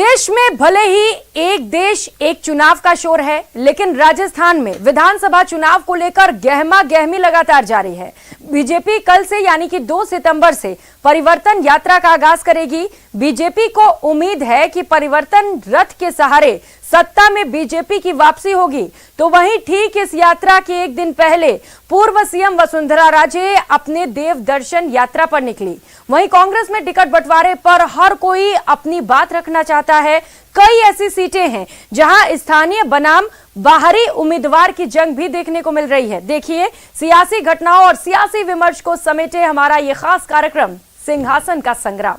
देश में भले ही एक देश एक चुनाव का शोर है, लेकिन राजस्थान में विधानसभा चुनाव को लेकर गहमा गहमी लगातार जारी है। बीजेपी कल से यानी कि 2 सितंबर से परिवर्तन यात्रा का आगाज करेगी। बीजेपी को उम्मीद है कि परिवर्तन रथ के सहारे सत्ता में बीजेपी की वापसी होगी। तो वहीं ठीक इस यात्रा के एक दिन पहले पूर्व सीएम वसुंधरा राजे अपने देव दर्शन यात्रा पर निकली। वहीं कांग्रेस में टिकट बंटवारे पर हर कोई अपनी बात रखना चाहता है। कई ऐसी सीटें हैं जहां स्थानीय बनाम बाहरी उम्मीदवार की जंग भी देखने को मिल रही है। देखिए सियासी घटनाओं और सियासी विमर्श को समेटे हमारा यह खास कार्यक्रम सिंहासन का संग्राम।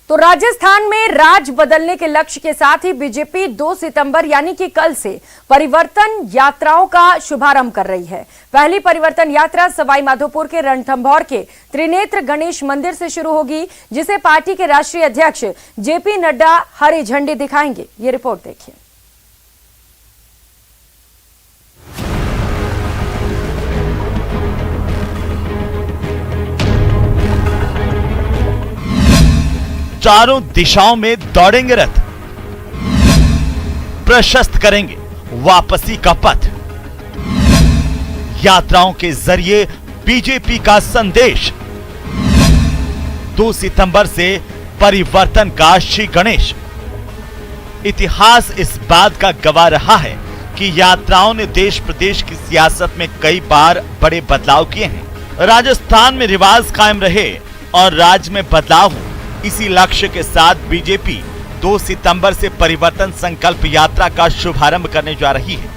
तो राजस्थान में राज बदलने के लक्ष्य के साथ ही बीजेपी 2 सितंबर यानी कि कल से परिवर्तन यात्राओं का शुभारंभ कर रही है। पहली परिवर्तन यात्रा सवाई माधोपुर के रणथंभौर के त्रिनेत्र गणेश मंदिर से शुरू होगी, जिसे पार्टी के राष्ट्रीय अध्यक्ष जेपी नड्डा हरी झंडी दिखाएंगे। ये रिपोर्ट देखिए। चारों दिशाओं में दौड़ेंगे रथ, प्रशस्त करेंगे वापसी का पथ। यात्राओं के जरिए बीजेपी का संदेश। 2 सितंबर से परिवर्तन का श्री गणेश। इतिहास इस बात का गवाह रहा है कि यात्राओं ने देश प्रदेश की सियासत में कई बार बड़े बदलाव किए हैं। राजस्थान में रिवाज कायम रहे और राज्य में बदलाव हो, इसी लक्ष्य के साथ बीजेपी 2 सितंबर से परिवर्तन संकल्प यात्रा का शुभारंभ करने जा रही है।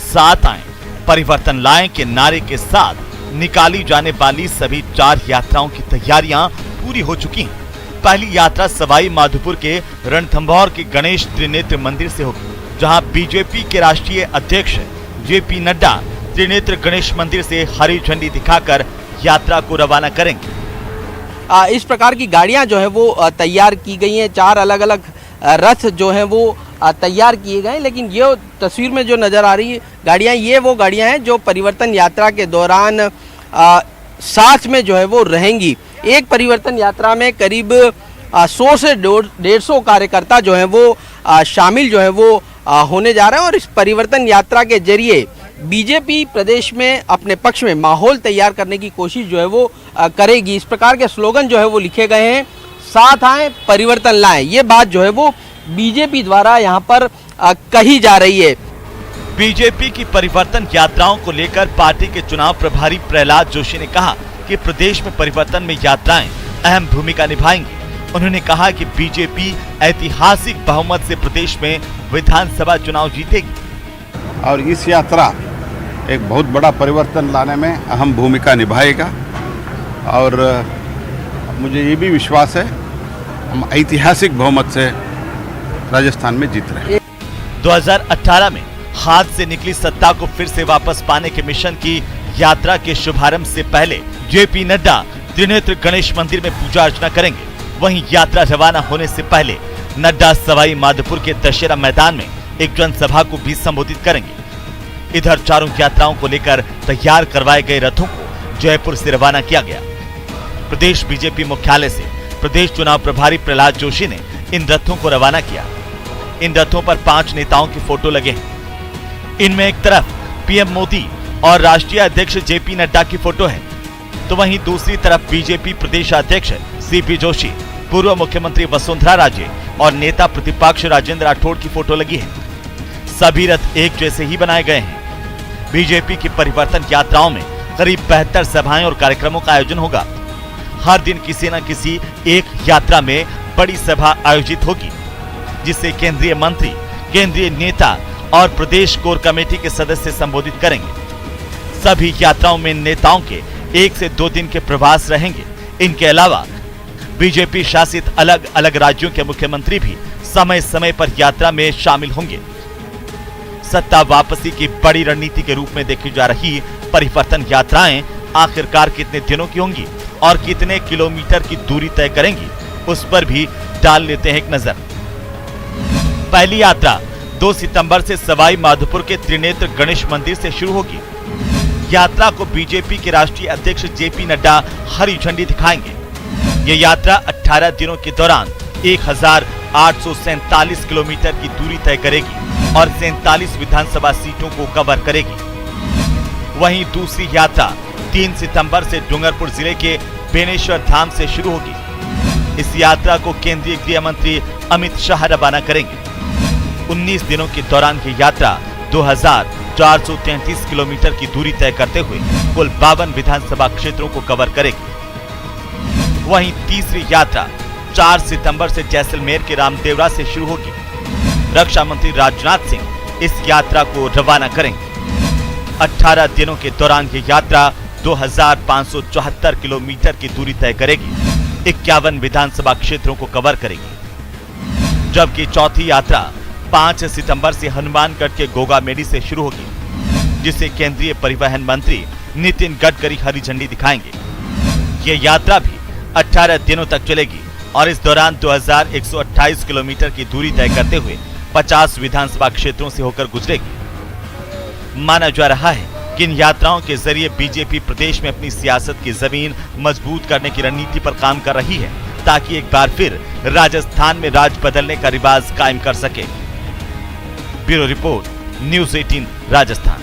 साथ आए परिवर्तन लाएं के नारे के साथ निकाली जाने वाली सभी 4 यात्राओं की तैयारियां पूरी हो चुकी हैं। पहली यात्रा सवाई माधोपुर के रणथंभौर के गणेश त्रिनेत्र मंदिर से होगी, जहां बीजेपी के राष्ट्रीय अध्यक्ष जेपी नड्डा त्रिनेत्र गणेश मंदिर से हरी झंडी दिखाकर यात्रा को रवाना करेंगे। इस प्रकार की गाड़ियां जो है वो तैयार की गई हैं। 4 अलग अलग रथ जो हैं वो तैयार किए गए हैं, लेकिन ये तस्वीर में जो नज़र आ रही है गाड़ियां, ये वो गाड़ियां हैं जो परिवर्तन यात्रा के दौरान साथ में जो है वो रहेंगी। एक परिवर्तन यात्रा में करीब 100 से 150 कार्यकर्ता जो हैं वो शामिल जो है वो होने जा रहे हैं। और इस परिवर्तन यात्रा के जरिए बीजेपी प्रदेश में अपने पक्ष में माहौल तैयार करने की कोशिश जो है वो करेगी। इस प्रकार के स्लोगन जो है वो लिखे गए हैं, साथ आए परिवर्तन लाएं। ये बात जो है वो बीजेपी द्वारा यहाँ पर कही जा रही है। बीजेपी की परिवर्तन यात्राओं को लेकर पार्टी के चुनाव प्रभारी प्रहलाद जोशी ने कहा कि प्रदेश में परिवर्तन में यात्राएं अहम भूमिका निभाएंगी। उन्होंने कहा कि बीजेपी ऐतिहासिक बहुमत से प्रदेश में विधानसभा चुनाव जीतेगी और इस यात्रा एक बहुत बड़ा परिवर्तन लाने में अहम भूमिका निभाएगा। और मुझे ये भी विश्वास है हम ऐतिहासिक बहुमत से राजस्थान में जीत रहे हैं। 2018 में हाथ से निकली सत्ता को फिर से वापस पाने के मिशन की यात्रा के शुभारंभ से पहले जेपी नड्डा त्रिनेत्र गणेश मंदिर में पूजा अर्चना करेंगे। वहीं यात्रा रवाना होने से पहले नड्डा सवाई माधोपुर के दशहरा मैदान में एक जनसभा को भी संबोधित करेंगे। इधर चारों यात्राओं को लेकर तैयार करवाए गए रथों को जयपुर से रवाना किया गया। प्रदेश बीजेपी मुख्यालय से प्रदेश चुनाव प्रभारी प्रहलाद जोशी ने इन रथों को रवाना किया। इन रथों पर 5 नेताओं की फोटो लगे हैं। इनमें एक तरफ पीएम मोदी और राष्ट्रीय अध्यक्ष जेपी नड्डा की फोटो है, तो वहीं दूसरी तरफ बीजेपी प्रदेश अध्यक्ष सीपी जोशी, पूर्व मुख्यमंत्री वसुंधरा राजे और नेता प्रतिपक्ष राजेंद्र राठौड़ की फोटो लगी है। सभी रथ एक जैसे ही बनाए गए हैं। बीजेपी की परिवर्तन यात्राओं में करीब 72 सभाएं और कार्यक्रमों का आयोजन होगा। हर दिन किसी न किसी एक यात्रा में बड़ी सभा आयोजित होगी, जिसे केंद्रीय मंत्री, केंद्रीय नेता और प्रदेश कोर कमेटी के सदस्य संबोधित करेंगे। सभी यात्राओं में नेताओं के 1 से 2 दिन के प्रवास रहेंगे। इनके अलावा बीजेपी शासित अलग अलग राज्यों के मुख्यमंत्री भी समय समय पर यात्रा में शामिल होंगे। सत्ता वापसी की बड़ी रणनीति के रूप में देखी जा रही परिवर्तन यात्राएं आखिरकार कितने दिनों की होंगी और कितने किलोमीटर की दूरी तय करेंगी, उस पर भी डाल लेते हैं एक नजर। पहली यात्रा 2 सितंबर से सवाई माधोपुर के त्रिनेत्र गणेश मंदिर से शुरू होगी। यात्रा को बीजेपी के राष्ट्रीय अध्यक्ष जेपी नड्डा हरी झंडी दिखाएंगे। ये यात्रा 18 दिनों के दौरान 1847 किलोमीटर की दूरी तय करेगी और 47 विधानसभा सीटों को कवर करेगी। वहीं दूसरी यात्रा 3 सितंबर से डूंगरपुर जिले के बेनेश्वर धाम से शुरू होगी। इस यात्रा को केंद्रीय गृह मंत्री अमित शाह रवाना करेंगे। 19 दिनों के दौरान ये यात्रा 2433 किलोमीटर की दूरी तय करते हुए कुल 52 विधानसभा क्षेत्रों को कवर करेगी। वहीं तीसरी यात्रा 4 सितंबर से जैसलमेर के रामदेवरा से शुरू होगी। रक्षा मंत्री राजनाथ सिंह इस यात्रा को रवाना करेंगे। 18 दिनों के दौरान ये यात्रा 2574 किलोमीटर की दूरी तय करेगी। 51 विधानसभा क्षेत्रों को कवर करेगी। जबकि चौथी यात्रा 5 सितंबर से हनुमानगढ़ के गोगामेडी से शुरू होगी, जिसे केंद्रीय परिवहन मंत्री नितिन गडकरी हरी झंडी दिखाएंगे। ये यात्रा भी 18 दिनों तक चलेगी और इस दौरान 2128 किलोमीटर की दूरी तय करते हुए 50 विधानसभा क्षेत्रों से होकर गुजरेगी। माना जा रहा है कि इन यात्राओं के जरिए बीजेपी प्रदेश में अपनी सियासत की जमीन मजबूत करने की रणनीति पर काम कर रही है, ताकि एक बार फिर राजस्थान में राज बदलने का रिवाज कायम कर सके। Bureau report, news 18 Rajasthan.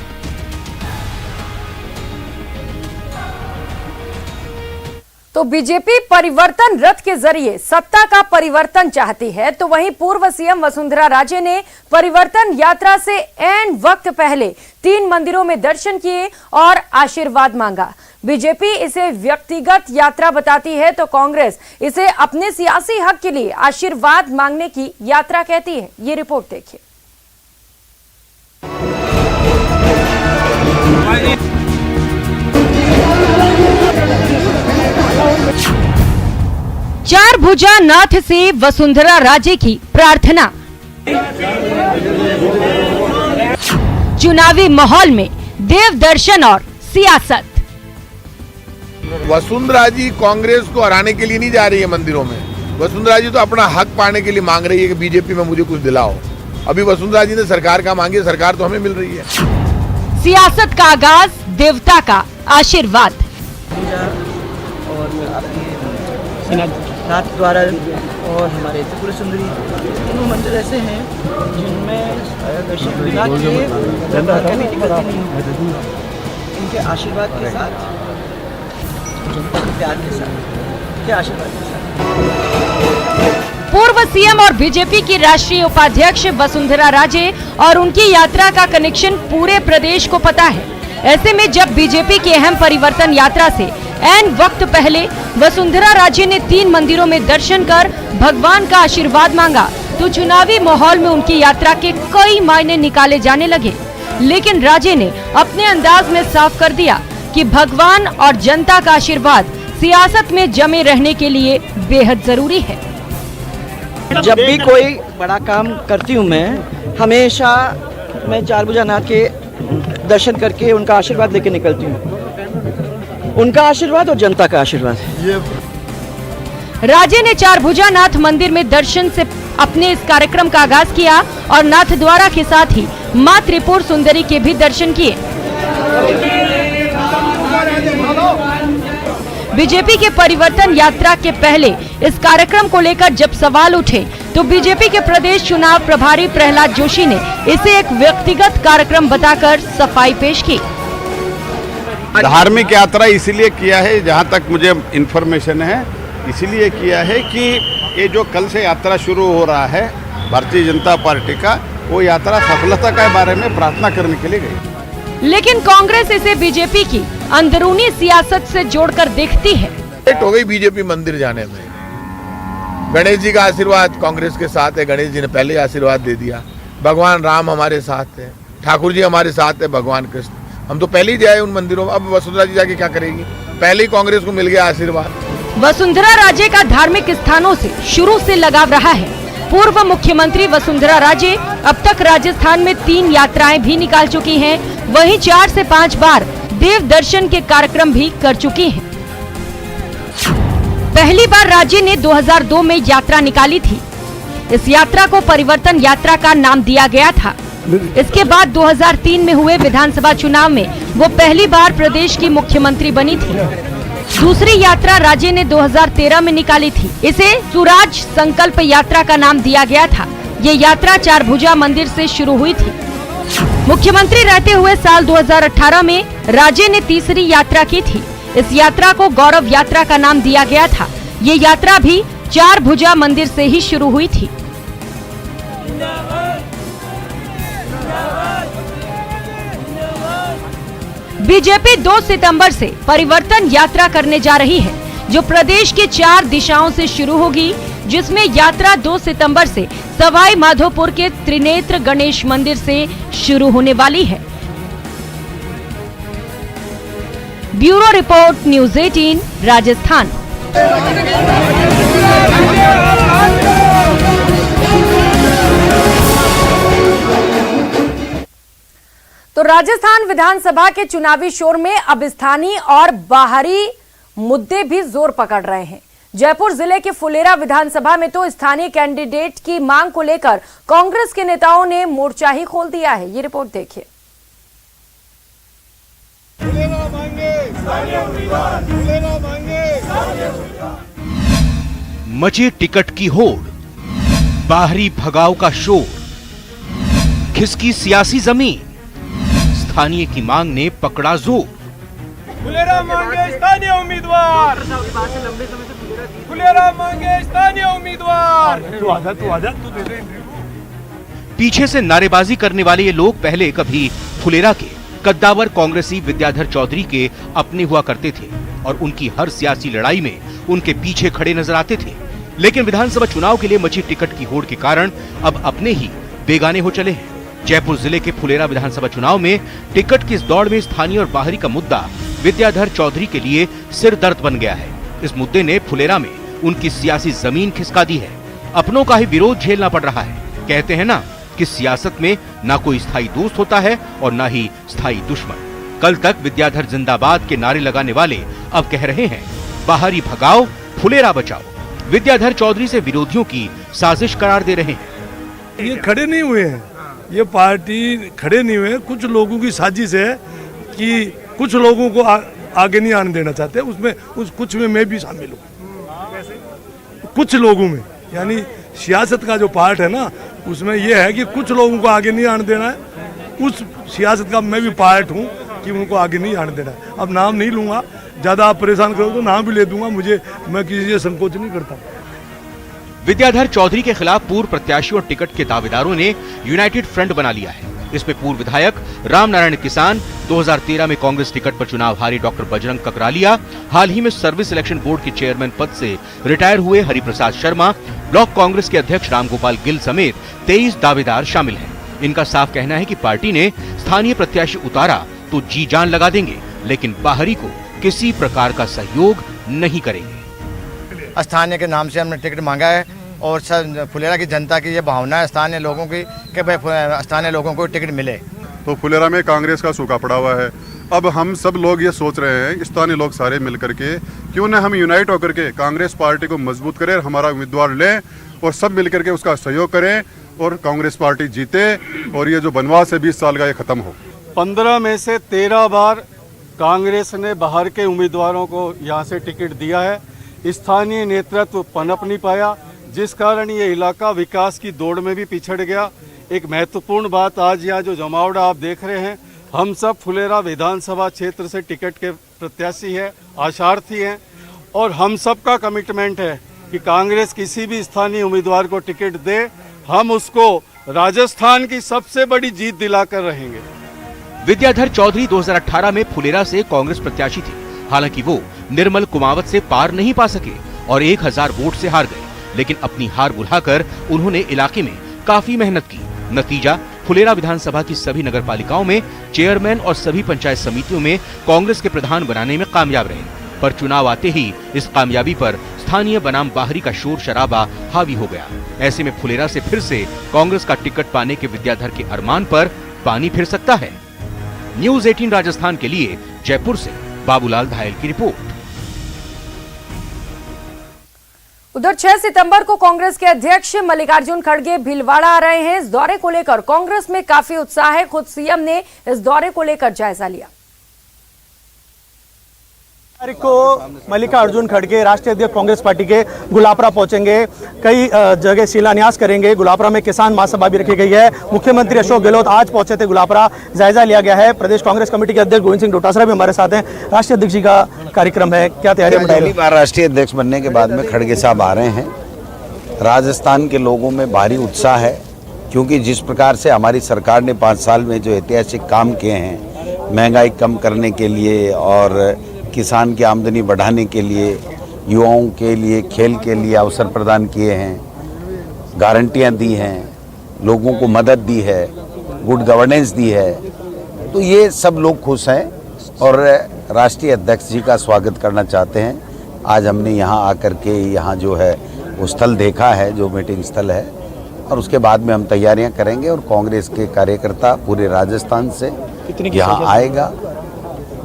तो बीजेपी परिवर्तन रथ के जरिए सत्ता का परिवर्तन चाहती है, तो वहीं पूर्व सीएम वसुंधरा राजे ने परिवर्तन यात्रा से ऐन वक्त पहले 3 मंदिरों में दर्शन किए और आशीर्वाद मांगा। बीजेपी इसे व्यक्तिगत यात्रा बताती है, तो कांग्रेस इसे अपने सियासी हक के लिए आशीर्वाद मांगने की यात्रा कहती है। ये रिपोर्ट देखिए। चार भुजा नाथ से वसुंधरा राजे की प्रार्थना। चुनावी माहौल में देव दर्शन और सियासत। वसुंधरा जी कांग्रेस को हराने के लिए नहीं जा रही है मंदिरों में। वसुंधरा जी तो अपना हक पाने के लिए मांग रही है कि बीजेपी में मुझे कुछ दिलाओ। अभी वसुंधरा जी ने सरकार का मांगी, सरकार तो हमें मिल रही है। सियासत का आगाज, देवता का आशीर्वाद। नाथ द्वारा और हमारे त्रिपुर सुंदरी दोनों मंदिर ऐसे हैं जिनमें दर्शन बिना के कभी टिकट नहीं होती। इनके आशीर्वाद के साथ, जनता के प्यार के साथ, के आशीर्वाद के साथ। पूर्व सीएम और बीजेपी की राष्ट्रीय उपाध्यक्ष वसुंधरा राजे और उनकी यात्रा का कनेक्शन पूरे प्रदेश को पता है। ऐसे में जब बीजेपी की अहम परिवर्तन यात्रा से ऐन वक्त पहले वसुंधरा राजे ने 3 मंदिरों में दर्शन कर भगवान का आशीर्वाद मांगा, तो चुनावी माहौल में उनकी यात्रा के कई मायने निकाले जाने लगे। लेकिन राजे ने अपने अंदाज में साफ कर दिया कि भगवान और जनता का आशीर्वाद सियासत में जमे रहने के लिए बेहद जरूरी है। जब भी कोई बड़ा काम करती हूँ हमेशा मैं चारभुजा नाथ के दर्शन करके उनका आशीर्वाद लेके निकलती हूँ। उनका आशीर्वाद और जनता का आशीर्वाद। राजे ने चारभुजा नाथ मंदिर में दर्शन से अपने इस कार्यक्रम का आगाज किया और नाथ द्वारा के साथ ही मां त्रिपुर सुंदरी के भी दर्शन किए। बीजेपी के परिवर्तन यात्रा के पहले इस कार्यक्रम को लेकर जब सवाल उठे, तो बीजेपी के प्रदेश चुनाव प्रभारी प्रहलाद जोशी ने इसे एक व्यक्तिगत कार्यक्रम बताकर सफाई पेश की। धार्मिक यात्रा इसीलिए किया है, जहाँ तक मुझे इन्फॉर्मेशन है, इसीलिए किया है कि ये जो कल से यात्रा शुरू हो रहा है भारतीय जनता पार्टी का, वो यात्रा सफलता के बारे में प्रार्थना करने के लिए गई। लेकिन कांग्रेस इसे बीजेपी की अंदरूनी सियासत से जोड़कर देखती है। लेट हो गई बीजेपी मंदिर जाने में। गणेश जी का आशीर्वाद कांग्रेस के साथ है, गणेश जी ने पहले आशीर्वाद दे दिया। भगवान राम हमारे साथ है, ठाकुर जी हमारे साथ है, भगवान कृष्ण, हम तो पहले ही जाए उन मंदिरों में। अब वसुंधरा जी जाके क्या करेगी? पहले ही कांग्रेस को मिल गया आशीर्वाद। वसुंधरा राजे का धार्मिक स्थानों से शुरू से लगाव रहा है। पूर्व मुख्यमंत्री वसुंधरा राजे अब तक राजस्थान में 3 यात्राएं भी निकाल चुकी हैं, वहीं 4 से 5 बार देव दर्शन के कार्यक्रम भी कर चुकी हैं। पहली बार राज्य ने 2002 में यात्रा निकाली थी। इस यात्रा को परिवर्तन यात्रा का नाम दिया गया था। इसके बाद 2003 में हुए विधानसभा चुनाव में वो पहली बार प्रदेश की मुख्यमंत्री बनी थी। दूसरी यात्रा राज्य ने 2013 में निकाली थी। इसे सुराज संकल्प यात्रा का नाम दिया गया था। ये यात्रा चारभुजा मंदिर से शुरू हुई थी। मुख्यमंत्री रहते हुए साल 2018 में राज्य ने तीसरी यात्रा की थी। इस यात्रा को गौरव यात्रा का नाम दिया गया था। ये यात्रा भी चारभुजा मंदिर से ही शुरू हुई थी। बीजेपी 2 सितंबर से परिवर्तन यात्रा करने जा रही है, जो प्रदेश के 4 दिशाओं से शुरू होगी, जिसमें यात्रा 2 सितंबर से सवाई माधोपुर के त्रिनेत्र गणेश मंदिर से शुरू होने वाली है। Bureau report, news 18, Rajasthan. तो राजस्थान विधानसभा के चुनावी शोर में अब स्थानीय और बाहरी मुद्दे भी जोर पकड़ रहे हैं। जयपुर जिले के फुलेरा विधानसभा में तो स्थानीय कैंडिडेट की मांग को लेकर कांग्रेस के नेताओं ने मोर्चा ही खोल दिया है। ये रिपोर्ट देखिए। मची टिकट की होड़, बाहरी भगाव का शोर, खिसकी सियासी जमीन, स्थानीय की मांग ने पकड़ा जोर। फुलेरा मांगे स्थानीय उम्मीदवार, फुलेरा मांगे स्थानीय उम्मीदवार। तू आजा तू दे दे। पीछे से नारेबाजी करने वाले ये लोग पहले कभी फुलेरा के कद्दावर कांग्रेसी विद्याधर चौधरी के अपने हुआ करते थे और उनकी हर सियासी लड़ाई में उनके पीछे खड़े नजर आते थे। लेकिन विधानसभा चुनाव के लिए मची टिकट की होड़ के कारण अब अपने ही बेगाने हो चले हैं। जयपुर जिले के फुलेरा विधानसभा चुनाव में टिकट की इस दौड़ में स्थानीय और बाहरी का मुद्दा विद्याधर चौधरी के लिए सिर दर्द बन गया है। इस मुद्दे ने फुलेरा में उनकी सियासी जमीन खिसका दी है। अपनों का ही विरोध झेलना पड़ रहा है। कहते हैं ना कि सियासत में ना कोई स्थायी दोस्त होता है और ना ही स्थायी दुश्मन। कल तक विद्याधर जिंदाबाद के नारे लगाने वाले अब कह रहे हैं बाहरी भगाओ, फुलेरा बचाओ। विद्याधर चौधरी से विरोधियों की साजिश करार दे रहे हैं। ये खड़े नहीं हुए हैं, ये पार्टी खड़े नहीं हुए। कुछ लोगों की साजिश है कि कुछ लोगों को आगे नहीं आने देना चाहते। उसमें उस कुछ में मैं भी शामिल हूँ। कुछ लोगों में यानी सियासत का जो पार्ट है ना, उसमें यह है कि कुछ लोगों को आगे नहीं आने देना है। उस सियासत का मैं भी पार्ट हूँ कि उनको आगे नहीं आने देना है। अब नाम नहीं लूंगा, ज्यादा आप परेशान करो तो नाम भी ले दूंगा। मैं किसी से संकोच नहीं करता। विद्याधर चौधरी के खिलाफ पूर्व प्रत्याशियों और टिकट के दावेदारों ने यूनाइटेड फ्रंट बना लिया है। इसमें पूर्व विधायक राम नारायण किसान, 2013 में कांग्रेस टिकट पर चुनाव हारे डॉक्टर बजरंग ककरालिया, हाल ही में सर्विस सिलेक्शन बोर्ड के चेयरमैन पद से रिटायर हुए हरिप्रसाद शर्मा, ब्लॉक कांग्रेस के अध्यक्ष रामगोपाल गिल समेत 23 दावेदार शामिल हैं। इनका साफ कहना है कि पार्टी ने स्थानीय प्रत्याशी उतारा तो जी जान लगा देंगे, लेकिन बाहरी को किसी प्रकार का सहयोग नहीं करेंगे। स्थानीय के नाम से हमने टिकट मांगा है और फुलेरा की जनता की ये भावना है स्थानीय लोगों की कि भाई स्थानीय लोगों को टिकट मिले। तो फुलेरा में कांग्रेस का सूखा पड़ा हुआ है। अब हम सब लोग ये सोच रहे हैं, स्थानीय लोग सारे मिल करके क्यों न हम यूनाइट होकर के कांग्रेस पार्टी को मजबूत करें, हमारा उम्मीदवार लें और सब मिल करके उसका सहयोग करें और कांग्रेस पार्टी जीते और ये जो बनवास है 20 साल का ये खत्म हो। 15 में से 13 बार कांग्रेस ने बाहर के उम्मीदवारों को यहाँ से टिकट दिया है। स्थानीय नेतृत्व पनप नहीं पाया, जिस कारण ये इलाका विकास की दौड़ में भी पिछड़ गया। एक महत्वपूर्ण बात, आज यहाँ जो जमावड़ा आप देख रहे हैं, हम सब फुलेरा विधानसभा क्षेत्र से टिकट के प्रत्याशी हैं, आशार्थी हैं और हम सब का कमिटमेंट है कि कांग्रेस किसी भी स्थानीय उम्मीदवार को टिकट दे, हम उसको राजस्थान की सबसे बड़ी जीत दिलाकर रहेंगे। विद्याधर चौधरी 2018 में फुलेरा से कांग्रेस प्रत्याशी थे। हालांकि वो निर्मल कुमावत से पार नहीं पा सके और 1000 वोट से हार गए, लेकिन अपनी हार बुलाकर उन्होंने इलाके में काफी मेहनत की। नतीजा, फुलेरा विधानसभा की सभी नगरपालिकाओं में चेयरमैन और सभी पंचायत समितियों में कांग्रेस के प्रधान बनाने में कामयाब रहे। पर चुनाव आते ही इस कामयाबी पर स्थानीय बनाम बाहरी का शोर शराबा हावी हो गया। ऐसे में फुलेरा से फिर से कांग्रेस का टिकट पाने के विद्याधर के अरमान पर पानी फिर सकता है। न्यूज़ 18 राजस्थान के लिए जयपुर से बाबूलाल धायल की रिपोर्ट। उधर 6 सितंबर को कांग्रेस के अध्यक्ष मल्लिकार्जुन खड़गे भीलवाड़ा आ रहे हैं। इस दौरे को लेकर कांग्रेस में काफी उत्साह है। खुद सीएम ने इस दौरे को लेकर जायजा लिया। तारीख को मल्लिकार्जुन खड़गे राष्ट्रीय अध्यक्ष कांग्रेस पार्टी के गुलापरा पहुंचेंगे, कई जगह शिलान्यास करेंगे। गुलापरा में किसान महासभा भी रखी गई है। मुख्यमंत्री अशोक गहलोत आज पहुंचे थे गुलापरा, जायजा लिया गया है। प्रदेश कांग्रेस कमेटी के अध्यक्ष गोविंद सिंह डोटासरा भी हमारे साथ हैं। राष्ट्रीय अध्यक्ष जी का कार्यक्रम है, क्या तैयारी बताइए? पहली बार राष्ट्रीय अध्यक्ष बनने के बाद में खड़गे साहब आ रहे हैं। राजस्थान के लोगों में भारी उत्साह है, क्योंकि जिस प्रकार से हमारी सरकार ने 5 साल में जो ऐतिहासिक काम किए हैं, महंगाई कम करने के लिए और किसान की आमदनी बढ़ाने के लिए, युवाओं के लिए खेल के लिए अवसर प्रदान किए हैं, गारंटियां दी हैं, लोगों को मदद दी है, गुड गवर्नेंस दी है, तो ये सब लोग खुश हैं और राष्ट्रीय अध्यक्ष जी का स्वागत करना चाहते हैं। आज हमने यहाँ आकर के यहाँ जो है वो स्थल देखा है, जो मीटिंग स्थल है, और उसके बाद में हम तैयारियां करेंगे और कांग्रेस के कार्यकर्ता पूरे राजस्थान से यहाँ आएगा।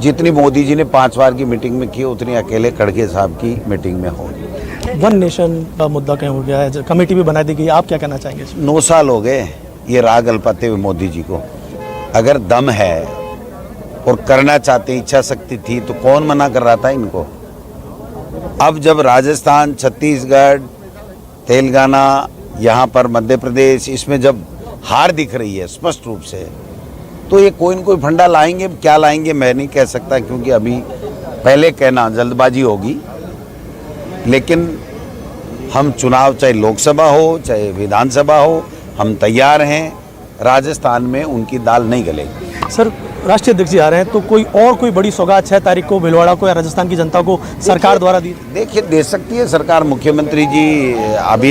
जितनी मोदी जी ने 5 बार की मीटिंग में की, उतनी अकेले खड़गे साहब की मीटिंग में होगी। वन नेशन का मुद्दा क्या हो गया है, कमेटी भी बना दी गई, आप क्या कहना चाहेंगे? 9 साल हो गए ये राग अल्पाते हुए मोदी जी को। अगर दम है और करना चाहते, इच्छा शक्ति थी, तो कौन मना कर रहा था इनको? अब जब राजस्थान, छत्तीसगढ़, तेलंगाना, यहाँ पर मध्य प्रदेश, इसमें जब हार दिख रही है स्पष्ट रूप से, तो ये कोई न कोई फंडा लाएंगे। क्या लाएंगे मैं नहीं कह सकता, क्योंकि अभी पहले कहना जल्दबाजी होगी। लेकिन हम चुनाव, चाहे लोकसभा हो चाहे विधानसभा हो, हम तैयार हैं। राजस्थान में उनकी दाल नहीं गलेगी। सर, राष्ट्रीय अध्यक्ष जी आ रहे हैं, तो कोई बड़ी सौगात 6 तारीख को भीलवाड़ा को या राजस्थान की जनता को सरकार द्वारा दी? देखिए, दे सकती है सरकार। मुख्यमंत्री जी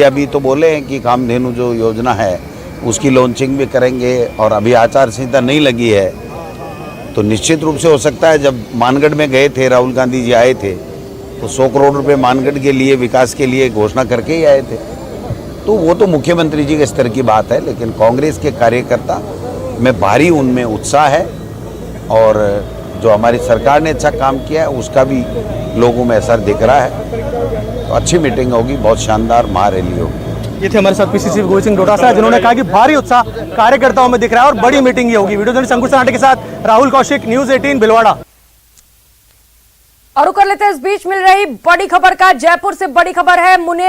अभी तो बोले हैं कि कामधेनु जो योजना है उसकी लॉन्चिंग भी करेंगे, और अभी आचार संहिता नहीं लगी है, तो निश्चित रूप से हो सकता है। जब मानगढ़ में गए थे, राहुल गांधी जी आए थे, तो 100 करोड़ रुपए मानगढ़ के लिए विकास के लिए घोषणा करके ही आए थे। तो वो तो मुख्यमंत्री जी के स्तर की बात है, लेकिन कांग्रेस के कार्यकर्ता में भारी उनमें उत्साह है, और जो हमारी सरकार ने अच्छा काम किया है उसका भी लोगों में असर दिख रहा है। तो अच्छी मीटिंग होगी, बहुत शानदार महारैली होगी। ये थे हमारे साथ पीसीसी गोविंद सिंह डोटासरा, जिन्होंने कहा कि भारी उत्साह कार्यकर्ताओं में दिख रहा है और बड़ी मीटिंग ये होगी। वीडियो जर्नलिस्ट अंकुश सनाटे के साथ राहुल कौशिक, न्यूज़ 18 भीलवाड़ा। और कर लेते हैं इस बीच मिल रही बड़ी खबर का। जयपुर से बड़ी खबर है। मुने